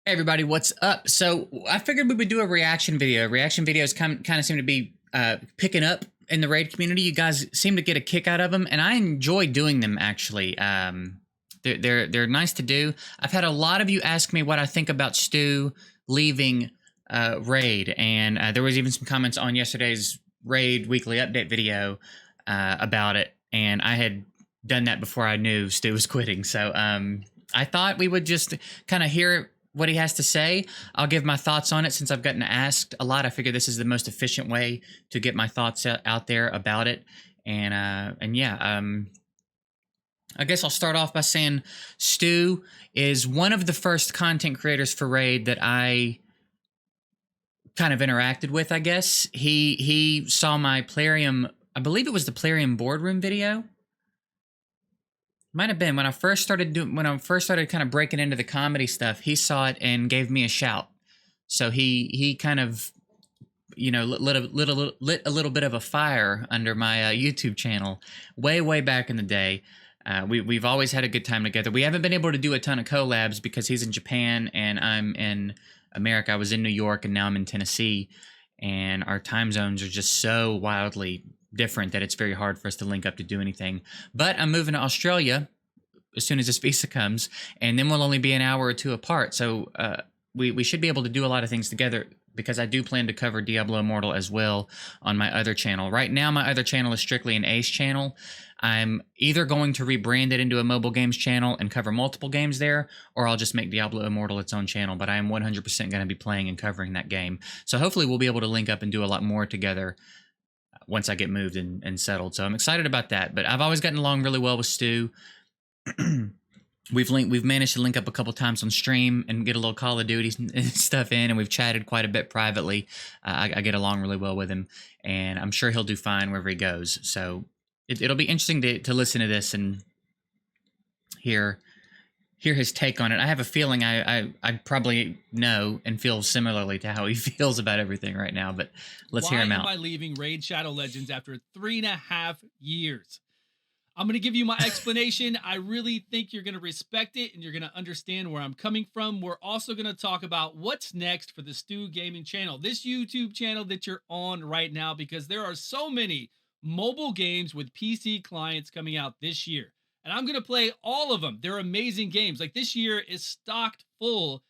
Hey everybody, what's up? So I figured we would do a reaction video. Reaction videos kind of seem to be picking up in the raid community. You guys seem to get a kick out of them, and I enjoy doing them actually. They're nice to do. I've had a lot of you ask me what I think about Stu leaving raid, and there was even some comments on yesterday's raid weekly update video about it, and I had done that before I knew Stu was quitting. So I thought we would just kind of hear what he has to say. I'll give my thoughts on it since I've gotten asked a lot. I figure this is the most efficient way to get my thoughts out there about it. And yeah, I guess I'll start off by saying Stu is one of the first content creators for Raid that I kind of interacted with, I guess. He saw my Plarium, I believe it was the Plarium boardroom video. Might have been when I first started kind of breaking into the comedy stuff. He saw it and gave me a shout. So he kind of, you know, lit a little bit of a fire under my YouTube channel way back in the day. We've always had a good time together. We haven't been able to do a ton of collabs because he's in Japan and I'm in America. I was in New York and now I'm in Tennessee, and our time zones are just so wildly different that it's very hard for us to link up to do anything. But I'm moving to Australia as soon as this visa comes, and then we'll only be an hour or two apart. So we should be able to do a lot of things together, because I do plan to cover Diablo Immortal as well on my other channel. Right now, my other channel is strictly an Ace channel. I'm either going to rebrand it into a mobile games channel and cover multiple games there, or I'll just make Diablo Immortal its own channel, but I am 100% going to be playing and covering that game. So hopefully we'll be able to link up and do a lot more together once I get moved and settled. So I'm excited about that. But I've always gotten along really well with Stu. We've managed to link up a couple times on stream and get a little Call of Duty stuff in, and we've chatted quite a bit privately. I get along really well with him, and I'm sure he'll do fine wherever he goes. So it'll be interesting to listen to this and hear his take on it. I have a feeling I probably know and feel similarly to how he feels about everything right now, but let's hear him out. Why am I leaving Raid Shadow Legends after 3.5 years? I'm going to give you my explanation. I really think you're going to respect it and you're going to understand where I'm coming from. We're also going to talk about what's next for the Stu Gaming channel, this YouTube channel that you're on right now, because there are so many mobile games with PC clients coming out this year. And I'm going to play all of them. They're amazing games. Like, this year is stocked full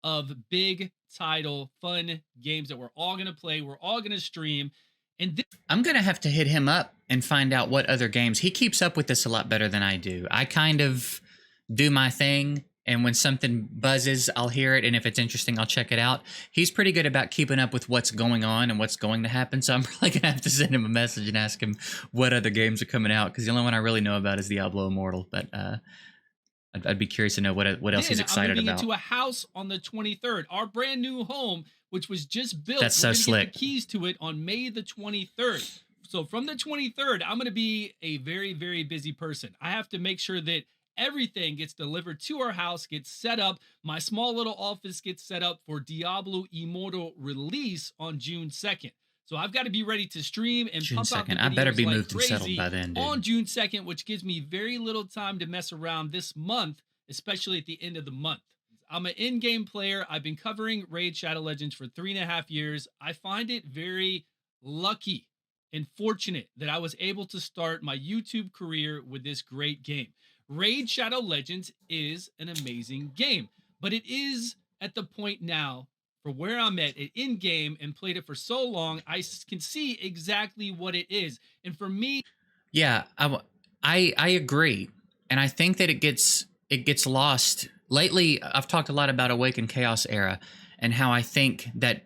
of big title, fun games that we're all going to play. We're all going to stream. And I'm going to have to hit him up and find out what other games. He keeps up with this a lot better than I do. I kind of do my thing, and when something buzzes, I'll hear it, and if it's interesting, I'll check it out. He's pretty good about keeping up with what's going on and what's going to happen, so I'm probably going to have to send him a message and ask him what other games are coming out, because the only one I really know about is Diablo Immortal, but I'd be curious to know what else he's excited I'm moving about. into a house on the 23rd, our brand new home, which was just built. That's so slick. Get the keys to it on May the 23rd. So from the 23rd, I'm going to be a very busy person. I have to make sure that everything gets delivered to our house, gets set up. My small little office gets set up for Diablo Immortal release on June 2nd. So I've got to be ready to stream and pump out the videos. I better be like moved and settled by then, dude. On June 2nd, which gives me very little time to mess around this month, especially at the end of the month. I'm an in-game player. I've been covering Raid Shadow Legends for 3.5 years. I find it very lucky and fortunate that I was able to start my YouTube career with this great game. Raid Shadow Legends is an amazing game, but it is at the point now, for where I'm at in-game and played it for so long, I can see exactly what it is. And for me... Yeah, I agree. And I think that it gets lost. Lately, I've talked a lot about Awaken Chaos Era and how I think that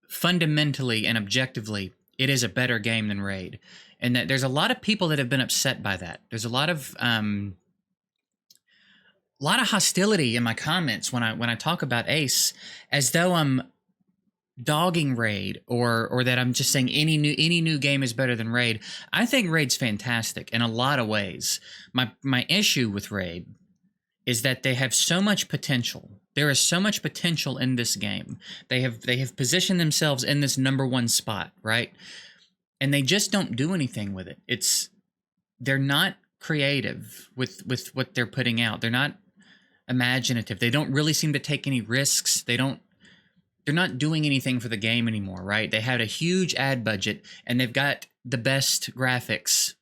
fundamentally and objectively, it is a better game than Raid. And that there's a lot of people that have been upset by that. There's a lot of hostility in my comments when I talk about Ace, as though I'm dogging Raid or that I'm just saying any new game is better than Raid. I think Raid's fantastic in a lot of ways. My issue with Raid is that they have so much potential. There is so much potential in this game. They have positioned themselves in this #1 spot, right? And they just don't do anything with it. They're not creative with what they're putting out. They're not imaginative. They don't really seem to take any risks. They're not doing anything for the game anymore, right? They had a huge ad budget and they've got the best graphics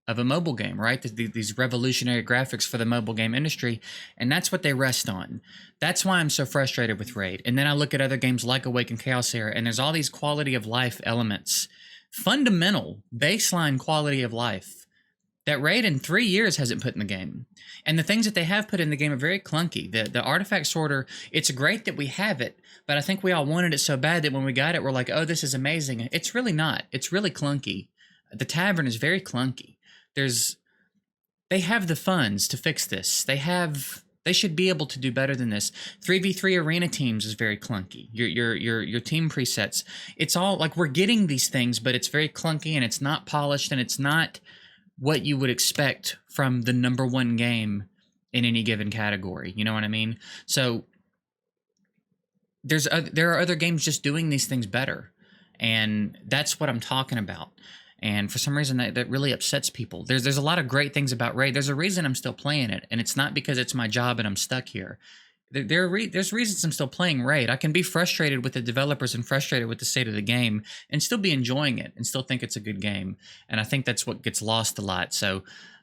of a mobile game, right? These revolutionary graphics for the mobile game industry, and that's what they rest on. That's why I'm so frustrated with Raid. And then I look at other games like Awaken Chaos Era, and there's all these quality of life elements, fundamental baseline quality of life that Raid in 3 years hasn't put in the game. And the things that they have put in the game are very clunky. The artifact sorter, it's great that we have it, but I think we all wanted it so bad that when we got it, we're like, oh, this is amazing. It's really not. It's really clunky. The tavern is very clunky. They have the funds to fix this. They should be able to do better than this. 3v3 arena teams is very clunky. Your team presets. It's all like we're getting these things, but it's very clunky and it's not polished and it's not what you would expect from the number one game in any given category. You know what I mean? So there are other games just doing these things better, and that's what I'm talking about. And for some reason, that really upsets people. There's a lot of great things about Raid. There's a reason I'm still playing it, and it's not because it's my job and I'm stuck here. There's reasons I'm still playing Raid. I can be frustrated with the developers and frustrated with the state of the game and still be enjoying it and still think it's a good game. And I think that's what gets lost a lot. So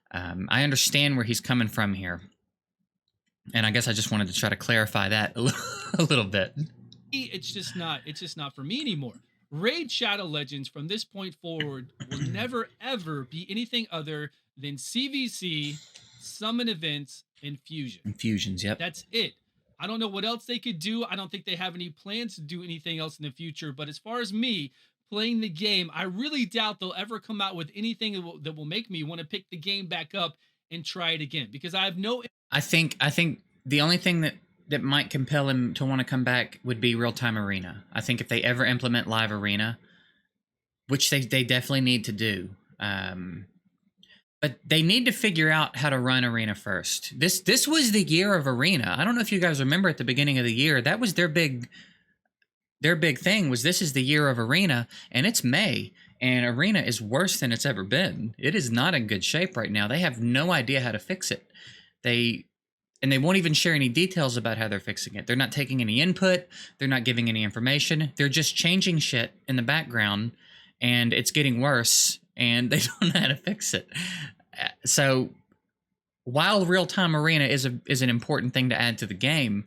I understand where he's coming from here. And I guess I just wanted to try to clarify that a little bit. It's just not for me anymore. Raid Shadow Legends from this point forward will never ever be anything other than CVC, summon events, and fusion. Infusions, yep. That's it. I don't know what else they could do. I don't think they have any plans to do anything else in the future. But as far as me playing the game, I really doubt they'll ever come out with anything that will make me want to pick the game back up and try it again, because I have no. I think the only thing that might compel him to want to come back would be real-time arena. I think if they ever implement live arena, which they definitely need to do, but they need to figure out how to run arena first. This was the year of arena. I don't know if you guys remember at the beginning of the year, that was their big thing was this is the year of arena, and it's May, and arena is worse than it's ever been. It is not in good shape right now. They have no idea how to fix it. And they won't even share any details about how they're fixing it. They're not taking any input. They're not giving any information. They're just changing shit in the background, and it's getting worse, and they don't know how to fix it. So while real-time arena is an important thing to add to the game,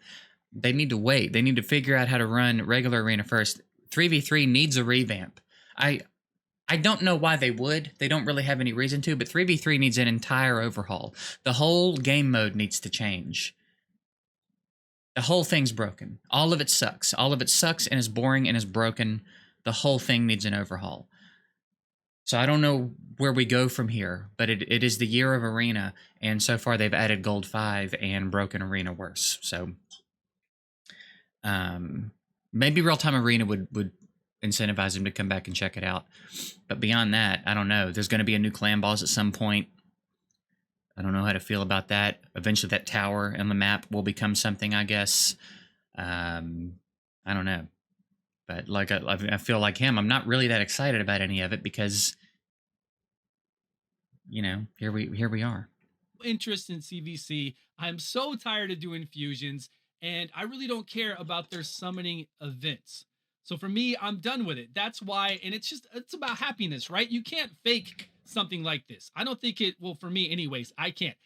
they need to wait. They need to figure out how to run regular arena first. 3v3 needs a revamp. I don't know why they would. They don't really have any reason to, but 3v3 needs an entire overhaul. The whole game mode needs to change. The whole thing's broken. All of it sucks. All of it sucks and is boring and is broken. The whole thing needs an overhaul. So I don't know where we go from here, but it is the year of arena, and so far they've added Gold 5 and broken arena worse. So maybe real-time arena would incentivize him to come back and check it out. But beyond that, I don't know. There's going to be a new clan boss at some point. I don't know how to feel about that. Eventually that tower on the map will become something, I guess. I don't know. But like I feel like him, I'm not really that excited about any of it because, you know, here we are. Interest in CVC. I'm so tired of doing fusions, and I really don't care about their summoning events. So for me, I'm done with it. That's why, and it's about happiness, right? You can't fake something like this. I don't think well, for me anyways, I can't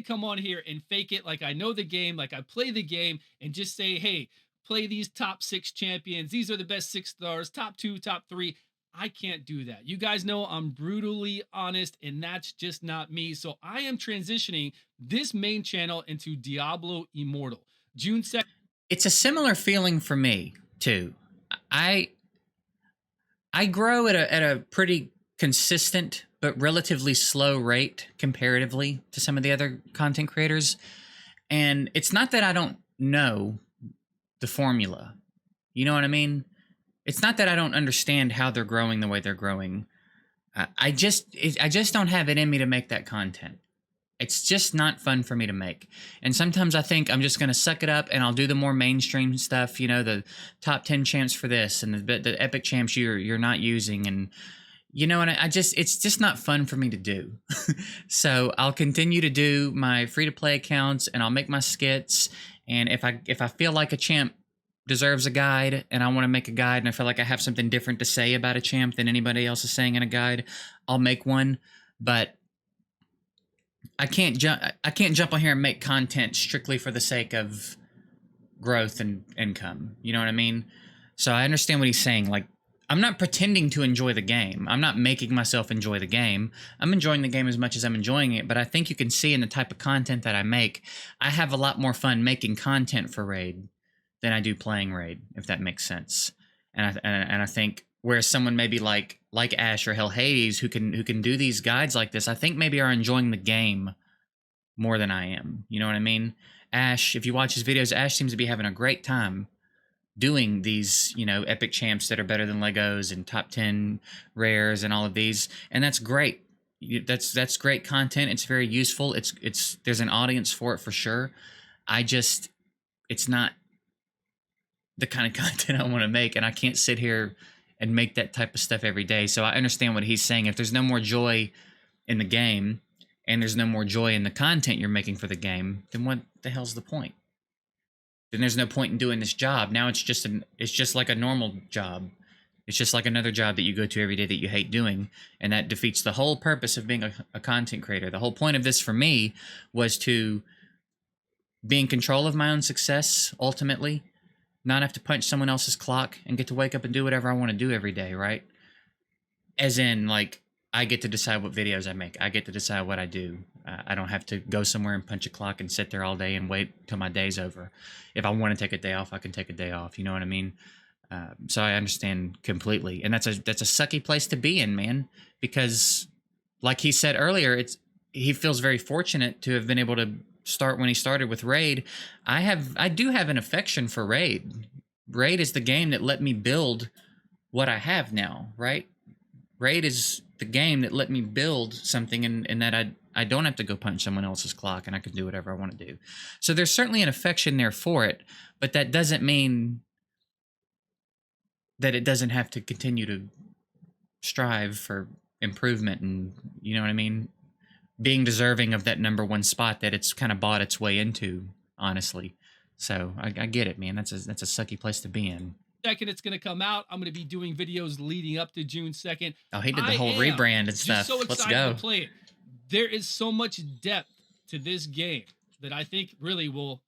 come on here and fake it like I know the game, like I play the game, and just say, hey, play these top 6 champions. These are the best 6 stars, top 2, top 3. I can't do that. You guys know I'm brutally honest, and that's just not me. So I am transitioning this main channel into Diablo Immortal. June 2nd. It's a similar feeling for me, too. I grow at a pretty consistent but relatively slow rate comparatively to some of the other content creators. And it's not that I don't know the formula. You know what I mean? It's not that I don't understand how they're growing the way they're growing. I just don't have it in me to make that content. It's just not fun for me to make. And sometimes I think I'm just going to suck it up and I'll do the more mainstream stuff, you know, the top 10 champs for this and the epic champs you're not using, and You know, and I just it's just not fun for me to do. So I'll continue to do my free to play accounts, and I'll make my skits. And if I feel like a champ deserves a guide, and I want to make a guide, and I feel like I have something different to say about a champ than anybody else is saying in a guide, I'll make one. But I can't jump on here and make content strictly for the sake of growth and income. You know what I mean? So I understand what he's saying. Like, I'm not pretending to enjoy the game. I'm not making myself enjoy the game. I'm enjoying the game as much as I'm enjoying it, but I think you can see in the type of content that I make, I have a lot more fun making content for Raid than I do playing Raid, if that makes sense. And I think whereas someone maybe like Ash or Hell Hades who can do these guides like this, I think maybe are enjoying the game more than I am. You know what I mean? Ash, if you watch his videos, Ash seems to be having a great time doing these, epic champs that are better than Legos and top 10 rares and all of these. And that's great. That's great content. It's very useful. It's there's an audience for it for sure. It's not the kind of content I want to make, and I can't sit here and make that type of stuff every day. So I understand what he's saying. If there's no more joy in the game and there's no more joy in the content you're making for the game, then what the hell's the point? Then there's no point in doing this job. Now it's just like a normal job. It's just like another job that you go to every day that you hate doing, and that defeats the whole purpose of being a content creator. The whole point of this for me was to be in control of my own success, ultimately, not have to punch someone else's clock, and get to wake up and do whatever I want to do every day, right? As in, like, I get to decide what videos I make. I get to decide what I do. I don't have to go somewhere and punch a clock and sit there all day and wait till my day's over. If I want to take a day off, I can take a day off. You know what I mean? So I understand completely, and that's a sucky place to be in, man. Because, like he said earlier, he feels very fortunate to have been able to start when he started with Raid. I do have an affection for Raid. Raid is the game that let me build what I have now, right? Raid is the game that let me build something, and that I don't have to go punch someone else's clock, and I can do whatever I want to do. So there's certainly an affection there for it, but that doesn't mean that it doesn't have to continue to strive for improvement, and you know what I mean? Being deserving of that number one spot that it's kind of bought its way into, honestly. So I get it, man. That's a sucky place to be in. Second, it's going to come out. I'm going to be doing videos leading up to June 2nd. Oh, he did the whole rebrand and stuff. So excited Let's go. to play it. There is so much depth to this game that I think really will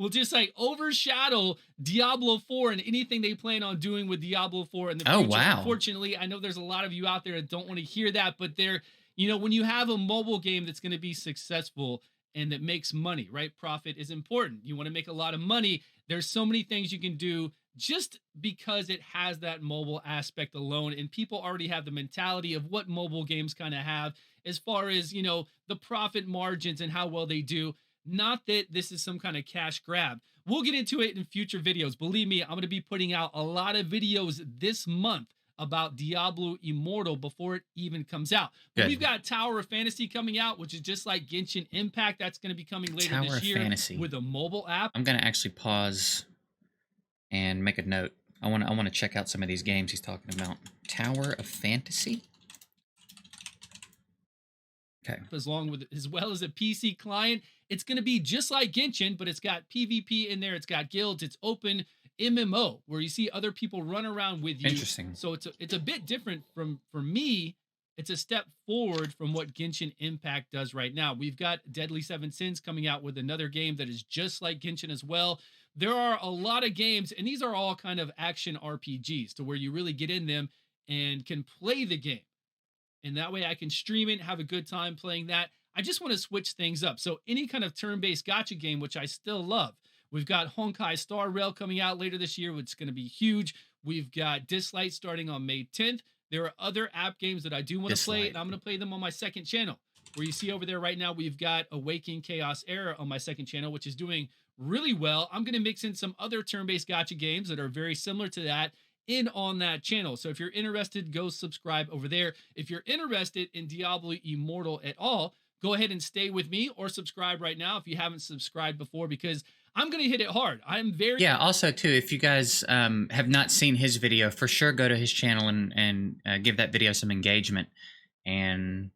just like overshadow Diablo 4 and anything they plan on doing with Diablo 4 in the future. Oh, wow. Unfortunately, I know there's a lot of you out there that don't want to hear that, but when you have a mobile game that's going to be successful and that makes money, right? Profit is important. You want to make a lot of money. There's so many things you can do just because it has that mobile aspect alone. And people already have the mentality of what mobile games kind of have as far as, the profit margins and how well they do. Not that this is some kind of cash grab. We'll get into it in future videos. Believe me, I'm going to be putting out a lot of videos this month about Diablo Immortal before it even comes out. But we've got Tower of Fantasy coming out, which is just like Genshin Impact. That's going to be coming later this year with a mobile app. I'm going to actually pause and make a note. I want to check out some of these games he's talking about. Tower of Fantasy? Okay. As well as a PC client. It's going to be just like Genshin, but it's got PvP in there. It's got guilds. It's open MMO where you see other people run around with you. Interesting. So it's a bit different for me. It's a step forward from what Genshin Impact does right now. We've got Deadly Seven Sins coming out with another game that is just like Genshin as well. There are a lot of games, and these are all kind of action RPGs to where you really get in them and can play the game. And that way I can stream it, have a good time playing that. I just want to switch things up. So any kind of turn-based gacha game, which I still love. We've got Honkai Star Rail coming out later this year, which is going to be huge. We've got Dislight starting on May 10th. There are other app games that I do want to play, and I'm going to play them on my second channel. Where you see over there right now, we've got Awakening Chaos Era on my second channel, which is doing really well. I'm going to mix in some other turn-based gacha games that are very similar to that on that channel. So if you're interested, go subscribe over there. If you're interested in Diablo Immortal at all, go ahead and stay with me or subscribe right now if you haven't subscribed before, because I'm gonna hit it hard. I'm very Yeah. Also, too, if you guys have not seen his video, for sure go to his channel and give that video some engagement. And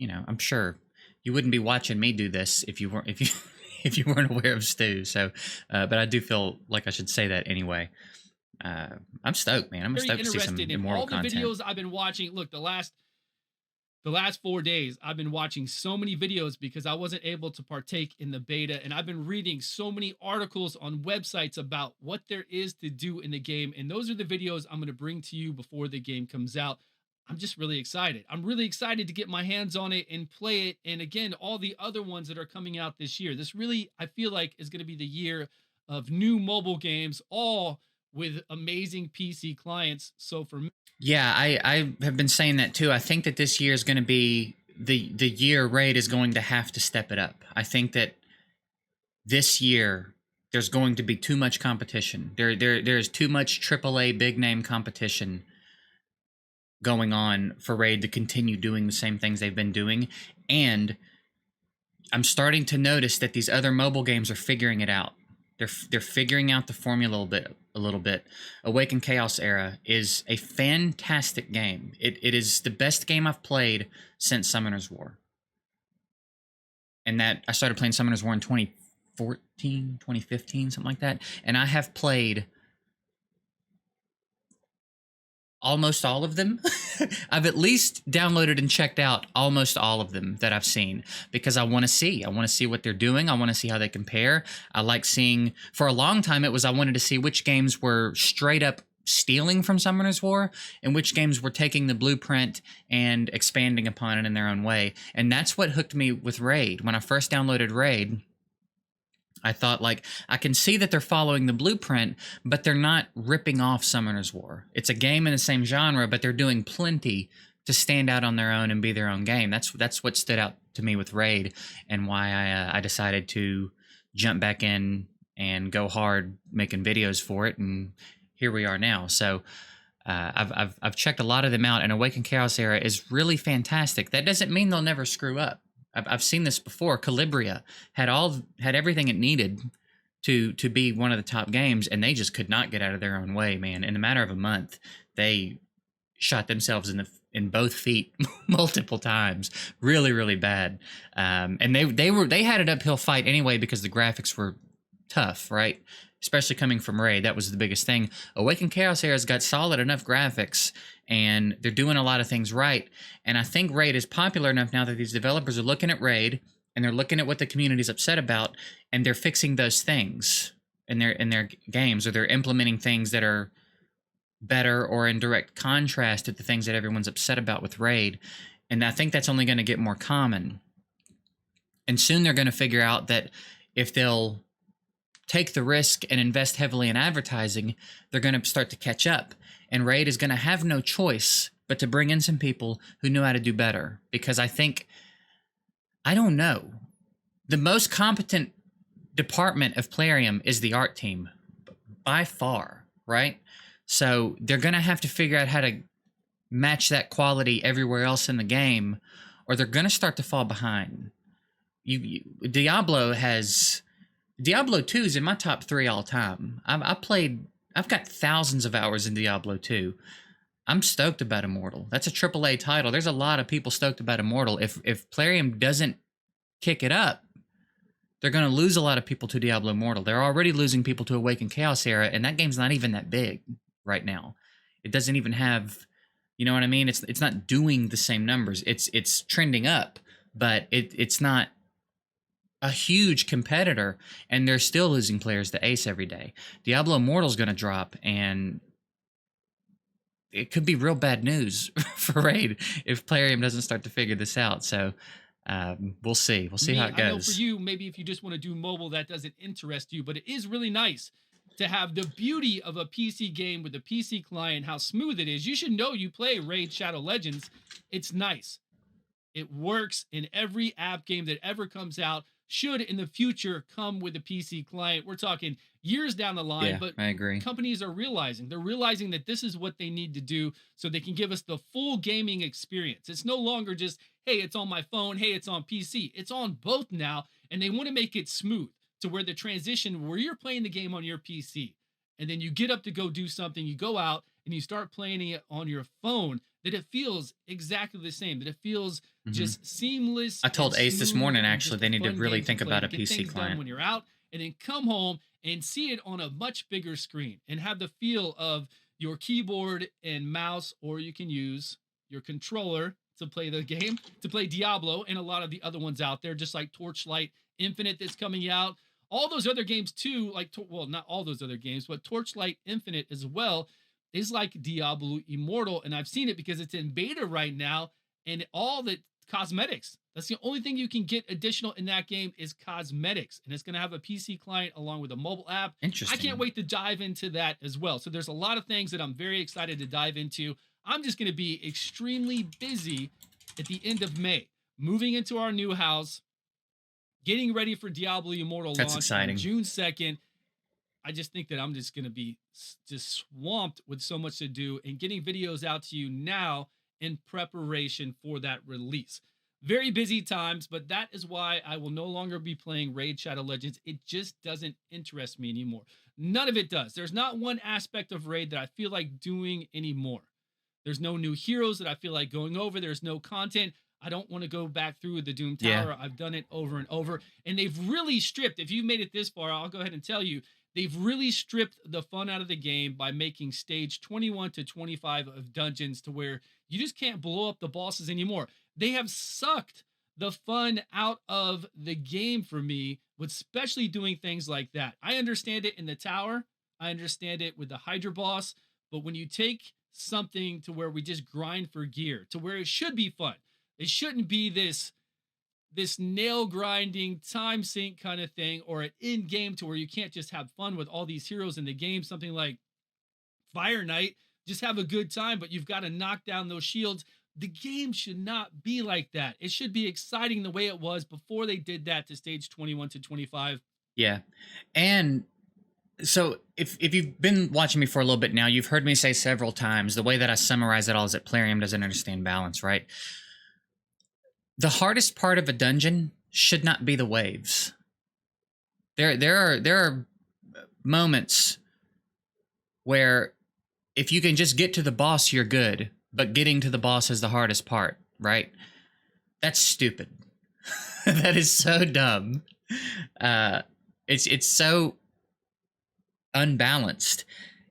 I'm sure you wouldn't be watching me do this if you if you weren't aware of Stu. So, but I do feel like I should say that anyway. I'm stoked, man. I'm very stoked to see some interested in immortal all the content. videos I've been watching. Look, the last 4 days, I've been watching so many videos because I wasn't able to partake in the beta. And I've been reading so many articles on websites about what there is to do in the game. And those are the videos I'm going to bring to you before the game comes out. I'm just really excited. I'm really excited to get my hands on it and play it. And again, all the other ones that are coming out this year. This really, I feel like, is going to be the year of new mobile games, all with amazing PC clients. So for me, Yeah, I have been saying that too. I think that this year is going to be the year Raid is going to have to step it up. I think that this year there's going to be too much competition. There's too much AAA big name competition going on for Raid to continue doing the same things they've been doing. And I'm starting to notice that these other mobile games are figuring it out. They're figuring out the formula a little bit. Awaken Chaos Era is a fantastic game. It is the best game I've played since Summoner's War. And that I started playing Summoner's War in 2014, 2015, something like that. And I have played almost all of them. I've at least downloaded and checked out almost all of them that I've seen because I want to see. I want to see what they're doing. I want to see how they compare. I like seeing, for a long time, it was I wanted to see which games were straight up stealing from Summoner's War and which games were taking the blueprint and expanding upon it in their own way. And that's what hooked me with Raid. When I first downloaded Raid, I thought, like, I can see that they're following the blueprint, but they're not ripping off Summoner's War. It's a game in the same genre, but they're doing plenty to stand out on their own and be their own game. That's what stood out to me with Raid, and why I decided to jump back in and go hard making videos for it, and here we are now. So I've checked a lot of them out, and Awaken Chaos Era is really fantastic. That doesn't mean they'll never screw up. I've seen this before. Calibria had everything it needed to be one of the top games, and they just could not get out of their own way, man. In a matter of a month, they shot themselves in both feet multiple times, really, really bad. And they had an uphill fight anyway because the graphics were tough, right? Especially coming from Raid, that was the biggest thing. Awaken Chaos Era's got solid enough graphics, and they're doing a lot of things right. And I think Raid is popular enough now that these developers are looking at Raid, and they're looking at what the community's upset about, and they're fixing those things in their games, or they're implementing things that are better or in direct contrast to the things that everyone's upset about with Raid. And I think that's only going to get more common. And soon they're going to figure out that if they'll take the risk and invest heavily in advertising, they're going to start to catch up. And Raid is going to have no choice but to bring in some people who know how to do better. Because I don't know, the most competent department of Plarium is the art team, by far, right? So they're going to have to figure out how to match that quality everywhere else in the game, or they're going to start to fall behind. Diablo 2 is in my top 3 all time. I've got thousands of hours in Diablo 2. I'm stoked about Immortal. That's a AAA title. There's a lot of people stoked about Immortal. If Plarium doesn't kick it up, they're going to lose a lot of people to Diablo Immortal. They're already losing people to Awaken Chaos Era, and that game's not even that big right now. It doesn't even have, you know what I mean? It's not doing the same numbers. It's trending up, but it's not a huge competitor, and they're still losing players to Ace every day. Diablo Immortal's going to drop, and it could be real bad news for Raid if Plarium doesn't start to figure this out. So we'll see. We'll see how it goes. I know for you, maybe if you just want to do mobile, that doesn't interest you, but it is really nice to have the beauty of a PC game with a PC client, how smooth it is. You should know you play Raid Shadow Legends. It's nice. It works in every app game that ever comes out. Should in the future come with a PC client. We're talking years down the line, but I agree. Companies are realizing that this is what they need to do so they can give us the full gaming experience. It's no longer just, hey, it's on my phone, hey, it's on PC. It's on both now, and they want to make it smooth. to where the transition where you're playing the game on your PC and then you get up to go do something, you go out and you start playing it on your phone, that it feels exactly the same, that it feels Hmm. just seamless I and told Ace this smooth morning, and actually, just a they need to fun really game to think play about to a get PC things done client. when you're out and then come home and see it on a much bigger screen and have the feel of your keyboard and mouse, or you can use your controller to play the game, to play Diablo and a lot of the other ones out there, just like Torchlight Infinite that's coming out. All those other games too, like well, not all those other games, but Torchlight Infinite as well is like Diablo Immortal, and I've seen it because it's in beta right now, and all the cosmetics. That's the only thing you can get additional in that game is cosmetics, and it's going to have a PC client along with a mobile app. I can't Interesting. wait to dive into that as well. So there's a lot of things that I'm very excited to dive into. I'm just going to be extremely busy at the end of May, moving into our new house, getting ready for Diablo Immortal That's launch on exciting. June 2nd. I just think that I'm just going to be just swamped with so much to do and getting videos out to you now in preparation for that release. Very busy times, but that is why I will no longer be playing Raid Shadow Legends. It just doesn't interest me anymore. None of it does. There's not one aspect of Raid that I feel like doing anymore. There's no new heroes that I feel like going over. There's no content. I don't want to go back through the Doom Yeah. Tower. I've done it over and over. And they've really stripped, if you've made it this far, I'll go ahead and tell you, they've really stripped the fun out of the game by making stage 21 to 25 of dungeons to where you just can't blow up the bosses anymore. They have sucked the fun out of the game for me, with especially doing things like that. I understand it in the tower. I understand it with the Hydra boss. But when you take something to where we just grind for gear, to where it should be fun, it shouldn't be this nail grinding time sink kind of thing, or an in game to where you can't just have fun with all these heroes in the game. Something like Fire Knight, just have a good time, but you've got to knock down those shields. The game should not be like that. It should be exciting the way it was before they did that to stage 21 to 25. Yeah. And so if you've been watching me for a little bit now, you've heard me say several times the way that I summarize it all is that Plarium doesn't understand balance, right? The hardest part of a dungeon should not be the waves. There are moments where if you can just get to the boss, you're good, but getting to the boss is the hardest part, right? That's stupid. That is so dumb. Uh, it's so unbalanced,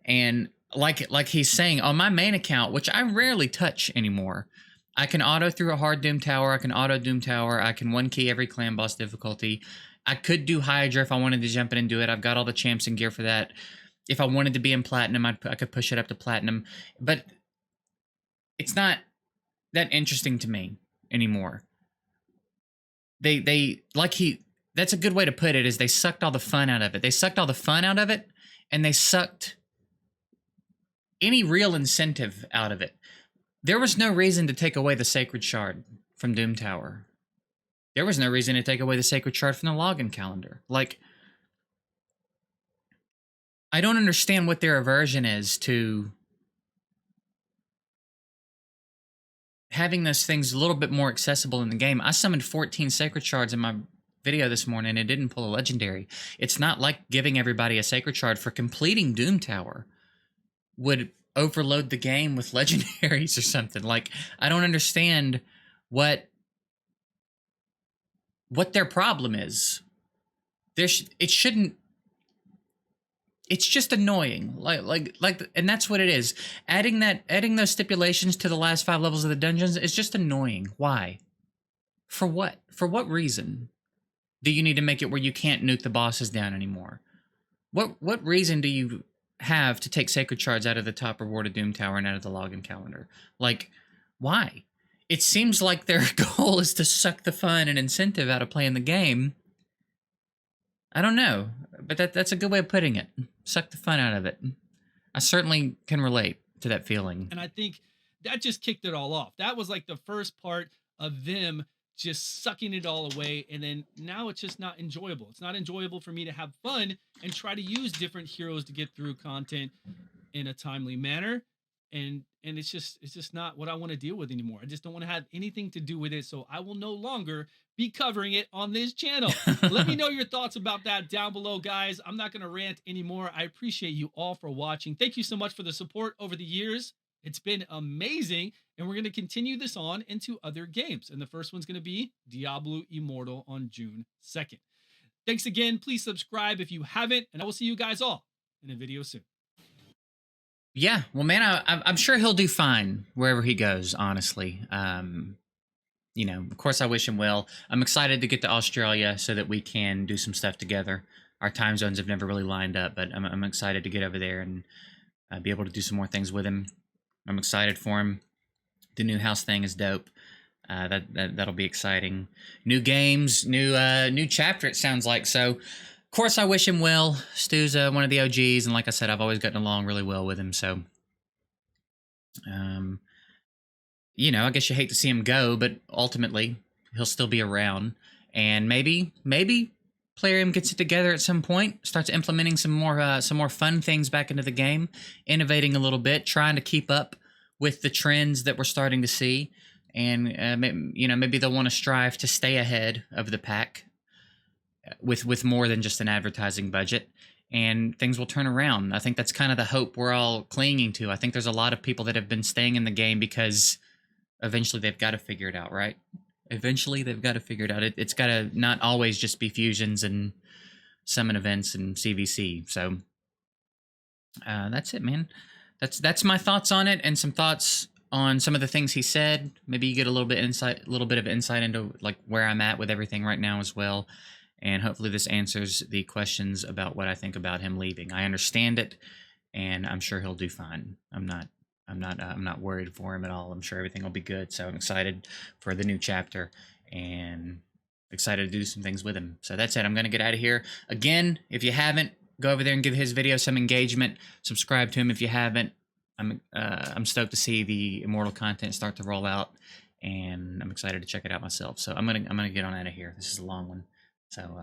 and like he's saying on my main account, which I rarely touch anymore. I can auto through a hard Doom Tower. I can auto Doom Tower. I can one key every clan boss difficulty. I could do Hydra if I wanted to jump in and do it. I've got all the champs and gear for that. If I wanted to be in platinum, I could push it up to platinum. But it's not that interesting to me anymore. They like he that's a good way to put it, is they sucked all the fun out of it. They sucked all the fun out of it, and they sucked any real incentive out of it. There was no reason to take away the Sacred Shard from Doom Tower. There was no reason to take away the Sacred Shard from the login calendar. Like, I don't understand what their aversion is to having those things a little bit more accessible in the game. I summoned 14 Sacred Shards in my video this morning and it didn't pull a legendary. It's not like giving everybody a Sacred Shard for completing Doom Tower would overload the game with legendaries or something. Like, I don't understand what their problem is. It shouldn't. It's just annoying. And that's what it is. Adding those stipulations to the last 5 levels of the dungeons is just annoying. Why? For what? For what reason do you need to make it where you can't nuke the bosses down anymore? What reason do you have to take Sacred Shards out of the top reward of Doom Tower and out of the login calendar? Like, why? It seems like their goal is to suck the fun and incentive out of playing the game. I don't know, but that's a good way of putting it. Suck the fun out of it. I certainly can relate to that feeling. And I think that just kicked it all off. That was like the first part of them just sucking it all away. And then now it's just not enjoyable. It's not enjoyable for me to have fun and try to use different heroes to get through content in a timely manner. and it's just not what I want to deal with anymore. I just don't want to have anything to do with it. So I will no longer be covering it on this channel. Let me know your thoughts about that down below, guys. I'm not going to rant anymore. I appreciate you all for watching. Thank you so much for the support over the years. It's been amazing. And we're going to continue this on into other games. And the first one's going to be Diablo Immortal on June 2nd. Thanks again. Please subscribe if you haven't. And I will see you guys all in a video soon. Yeah, well, man, I'm sure he'll do fine wherever he goes. Honestly, you know, of course, I wish him well. I'm excited to get to Australia so that we can do some stuff together. Our time zones have never really lined up, but I'm excited to get over there and be able to do some more things with him. I'm excited for him. The new house thing is dope. That'll be exciting. New games, new chapter. It sounds like so. Of course, I wish him well. Stu's one of the OGs, and like I said, I've always gotten along really well with him. So, you know, I guess you hate to see him go, but ultimately, he'll still be around. And maybe Plarium gets it together at some point, starts implementing some more fun things back into the game, innovating a little bit, trying to keep up with the trends that we're starting to see. And you know, maybe they'll want to strive to stay ahead of the pack with more than just an advertising budget, and things will turn around. I think that's kind of the hope we're all clinging to. I think there's a lot of people that have been staying in the game because eventually they've got to figure it out, right? Eventually they've got to figure it out. It's got to not always just be fusions and summon events and CVC. So that's it, man. That's my thoughts on it, and some thoughts on some of the things he said. Maybe you get a little bit of insight into like where I'm at with everything right now as well. And hopefully this answers the questions about what I think about him leaving. I understand it, and I'm sure he'll do fine. I'm not worried for him at all. I'm sure everything will be good. So I'm excited for the new chapter and excited to do some things with him. So that's it. I'm going to get out of here. Again, if you haven't, go over there and give his video some engagement. Subscribe to him if you haven't. I'm stoked to see the Immortal content start to roll out, and I'm excited to check it out myself. So I'm gonna get on out of here. This is a long one. So